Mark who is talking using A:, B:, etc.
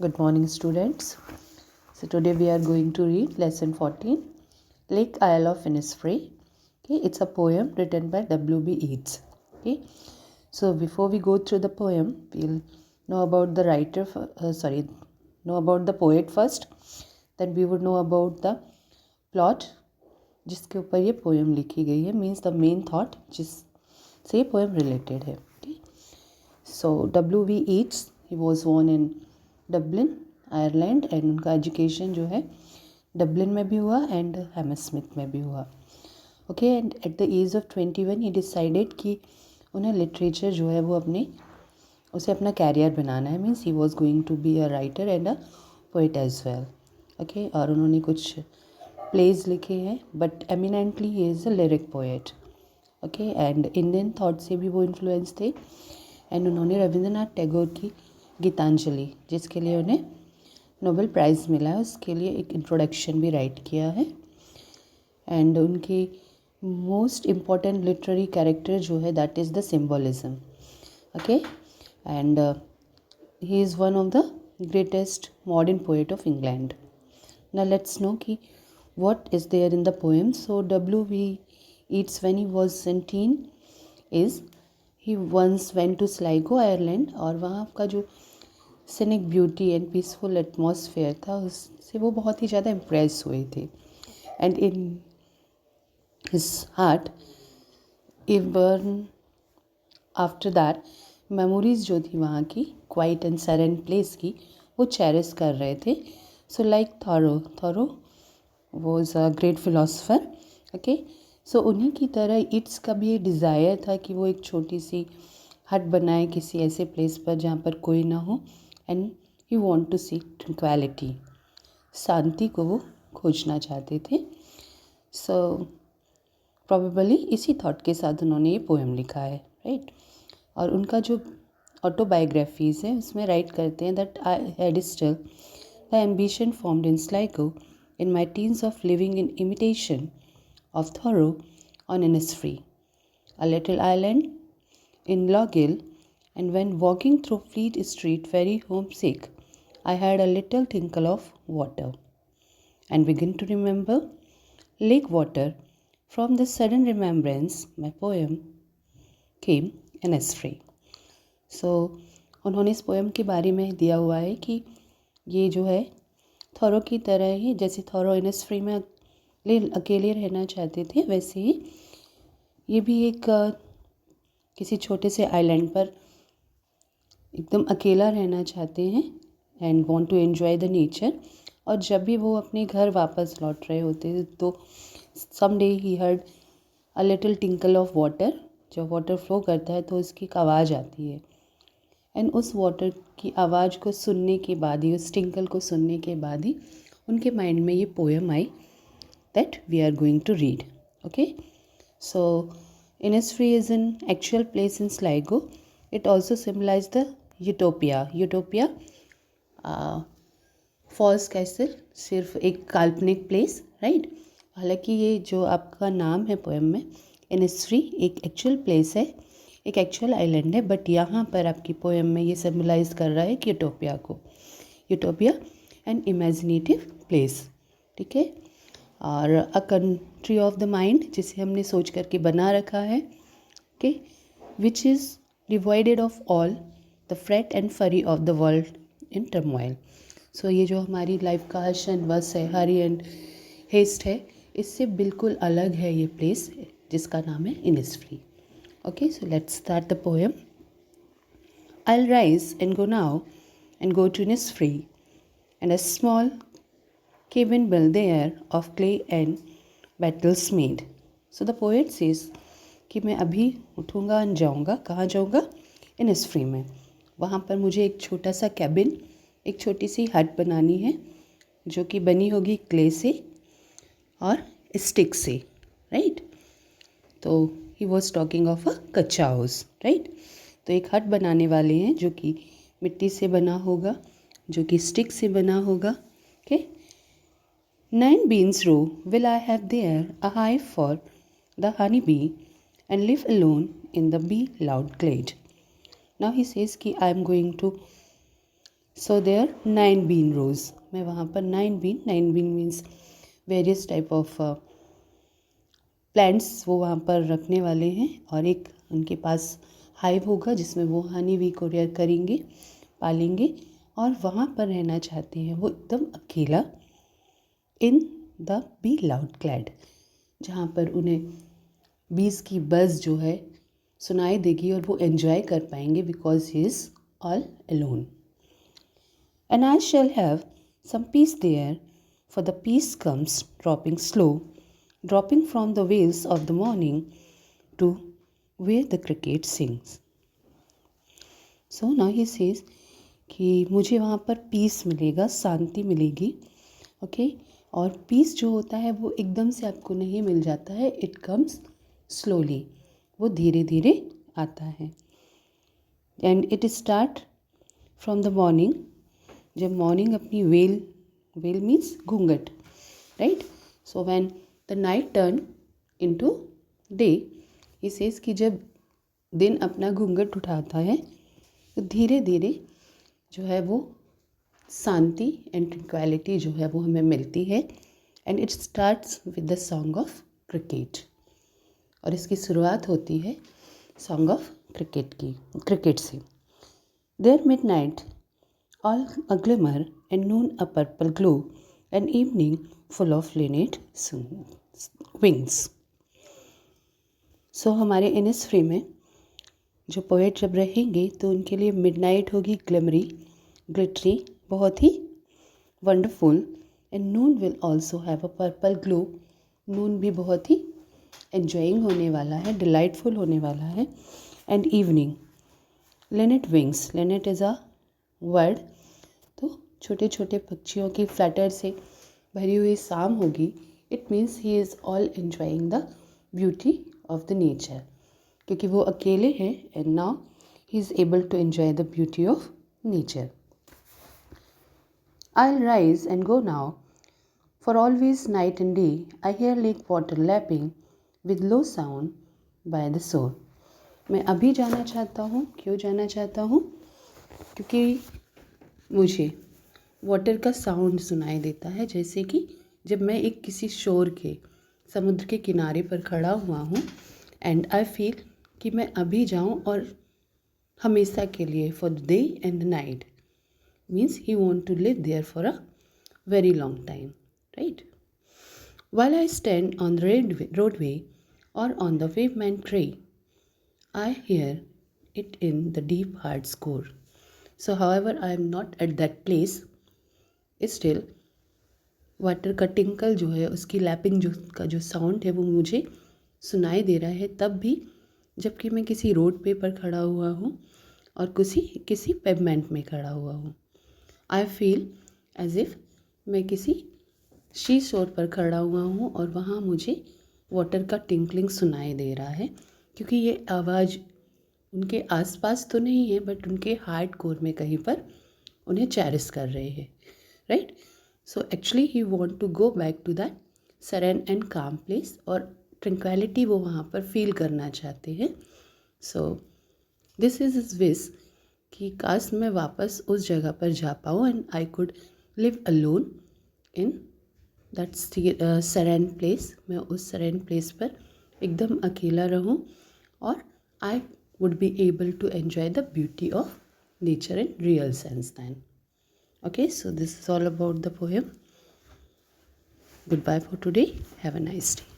A: Good morning, students. So today we are going to read lesson 14, Lake Isle of Innisfree. Okay, it's a poem written by W.B. Yeats. Okay, so before we go through the poem, we'll know about the know about the poet first. Then we would know about the plot जिसके ऊपर ये poem लिखी गई है, means the main thought जिससे ये poem related है. So W.B. Yeats, he was born in Dublin Ireland and उनका एजुकेशन जो है डब्लिन में भी हुआ एंड हैमरस्मिथ में भी हुआ. Okay, and at the age of 21 he decided कि उन्हें लिटरेचर जो है वो उसे अपना कैरियर बनाना है. Means he was going to be a writer and a poet as well. Okay, और उन्होंने कुछ प्लेज लिखे हैं, but eminently he is a lyric poet. Okay, and Indian thought से भी वो इन्फ्लुएंस थे. एंड उन्होंने रविंद्रनाथ टैगोर की गीतांजलि, जिसके लिए उन्हें नोबेल प्राइज़ मिला है, उसके लिए एक इंट्रोडक्शन भी राइट किया है. एंड उनके मोस्ट इम्पॉर्टेंट लिटरेरी कैरेक्टर जो है that is the symbolism. Okay, and he is one of the greatest modern poet of England. Now let's no कि what is there in the poem. So W.B. Yeats, when he was 17, is he once went to Sligo, Ireland, और वहाँ का जो scenic beauty and peaceful atmosphere था उससे वो बहुत ही ज़्यादा इम्प्रेस हुए थे. And in his heart if burn after that memories जो थी वहाँ की क्वाइट एंड सेरेन प्लेस की वो चेरिश कर रहे थे. So like Thoreau was a great philosopher. Okay, so उन्हीं की तरह इट्स का भी ये डिज़ायर था कि वो एक छोटी सी हट बनाए किसी ऐसे प्लेस पर जहाँ पर कोई ना हो. And he want to seek tranquility, शांति को वो खोजना चाहते थे. सो प्रोबेबली इसी थॉट के साथ उन्होंने ये पोएम लिखा है, राइट. और उनका जो ऑटोबायोग्राफीज़ है उसमें राइट करते हैं that I had still the ambition formed in Sligo in my teens of living in imitation of Thoreau on Innisfree, a little island in Logill, and when walking through Fleet Street very homesick, I had a little tinkle of water, and begin to remember lake water. From this sudden remembrance, my poem came Innisfree. So, उन्होंने इस poem के बारे में दिया हुआ है कि ये जो है थॉरो की तरह ही, जैसे थॉरो इनिसफ्री में अकेले रहना चाहते थे, वैसे ही ये भी एक किसी छोटे से आइलैंड पर एकदम अकेला रहना चाहते हैं and want to enjoy the nature. और जब भी वो अपने घर वापस लौट रहे होते तो someday he heard a little tinkle of water. जब वाटर फ्लो करता है तो उसकी एक आवाज़ आती है. एंड उस वाटर की आवाज़ को सुनने के बाद ही, उस टिंकल को सुनने के बाद ही उनके माइंड में ये पोएम आई that we are going to read. Okay, so Innisfree is an actual place in Sligo. It also symbolizes the utopia false castle, सिर्फ एक काल्पनिक प्लेस, राइट. हालांकि ये जो आपका नाम है पोएम में Innisfree एक एक्चुअल प्लेस है, एक एक्चुअल आइलैंड है, बट यहाँ पर आपकी पोएम में ये सिम्बलाइज कर रहा है कि यूटोपिया एंड इमेजिनेटिव प्लेस. ठीक है, और a country of the mind, जिसे हमने सोच करके बना रखा है, okay, which is divided of all the fret and fury of the world in turmoil. So ये जो हमारी लाइफ का हर्ष एंड वस है, हरी एंड हेस्ट है, इससे बिल्कुल अलग है ये प्लेस जिसका नाम है Innisfree. Okay, so let's start the poem. I'll rise and go now and go to Innisfree, and a small cabin built there of clay and battles made. So the poet says कि मैं अभी उठूँगा और जाऊँगा. कहाँ जाऊँगा? Innisfree में. वहाँ पर मुझे एक छोटा सा कैबिन, एक छोटी सी हट बनानी है जो कि बनी होगी क्ले से और स्टिक से, राइट. तो he was talking of a कच्चा हाउस, राइट. तो एक हट बनाने वाले हैं जो कि मिट्टी से बना होगा, जो कि स्टिक से बना होगा. Okay, 9 beans row will I have there, a hive for the honey bee, and live alone in the bee loud glade. Now he says कि I am going to so there 9 bean rows, मैं वहाँ पर 9 bean means various type of plants वो वहाँ पर रखने वाले हैं, और एक उनके पास हाइव होगा जिसमें वो हनी वी कुरियर करेंगे, पालेंगे, और वहाँ पर रहना चाहते हैं वो एकदम अकेला, in the be loud clad, जहाँ पर उन्हें बीज की बज़ जो है सुनाई देगी और वो एंजॉय कर पाएंगे, because he is all alone. And I shall have some peace there, for the peace comes dropping slow, dropping from the waves of the morning to where the cricket sings. So now he says कि मुझे वहाँ पर piece मिलेगा, शांति मिलेगी. Okay और piece जो होता है वो एकदम से आपको नहीं मिल जाता है, इट कम्स स्लोली, वो धीरे धीरे आता है. And it start from the morning, जब मॉर्निंग अपनी वेल मीन्स घूंघट, right. So when the night turn into day, ये सेज कि जब दिन अपना घूंघट उठाता है तो धीरे धीरे जो है वो शांति एंड ट्रंक्विलिटी जो है वो हमें मिलती है. And it starts with the song of cricket, और इसकी शुरुआत होती है सॉन्ग ऑफ क्रिकेट से. There midnight all a glimmer and noon a purple glow and evening full of linnet wings. So हमारे इनिसफ्री में जो पोएट जब रहेंगे तो उनके लिए मिडनाइट होगी ग्लिमरी, ग्लिटरी, बहुत ही wonderful. And noon will also have a purple glow, noon भी बहुत ही एंजॉइंग होने वाला है, डिलाइटफुल होने वाला है. And evening Lynette wings, Lynette is a word, तो छोटे छोटे पक्षियों की फ्लटर से भरी हुई शाम होगी. It means he is all enjoying the beauty of the nature, क्योंकि वो अकेले हैं and now he is able to enjoy the beauty of nature. I'll rise and go now, for always night and day I hear lake water lapping with low sound by the shore. मैं अभी जाना चाहता हूँ. क्यों जाना चाहता हूँ? क्योंकि मुझे वाटर का साउंड सुनाई देता है, जैसे कि जब मैं एक किसी शोर के, समुद्र के किनारे पर खड़ा हुआ हूँ. एंड आई फील कि मैं अभी जाऊँ और हमेशा के लिए, for the day and night, means he want to live there for a very long time, right? While I stand on the roadway or on the pavement tree, I hear it in the deep heart's core. So however I am not at that place, still water का tinkle जो है, उसकी lapping जो का जो sound है वो मुझे सुनाई दे रहा है, तब भी जबकि मैं किसी रोड पे पर खड़ा हुआ हूँ और किसी पेवमेंट में खड़ा हुआ हूँ. आई फील एज इफ़ मैं किसी शी शोर पर खड़ा हुआ हूँ और वहाँ मुझे वाटर का टिंकलिंग सुनाई दे रहा है, क्योंकि ये आवाज़ उनके आसपास तो नहीं है बट उनके हार्ट कोर में कहीं पर उन्हें चैरिस कर रहे हैं, right. So actually he want to go back to that serene and calm place, और ट्रंक्विलिटी वो वहाँ पर फील करना चाहते हैं. So this is his wish कि काश मैं वापस उस जगह पर जा पाऊँ and I could live alone in that serene place. मैं उस सरेन प्लेस पर एकदम अकेला रहूँ और आई would be able to enjoy the beauty of nature in real sense then. Okay, so this is all about the poem. Goodbye for today. Have a nice day.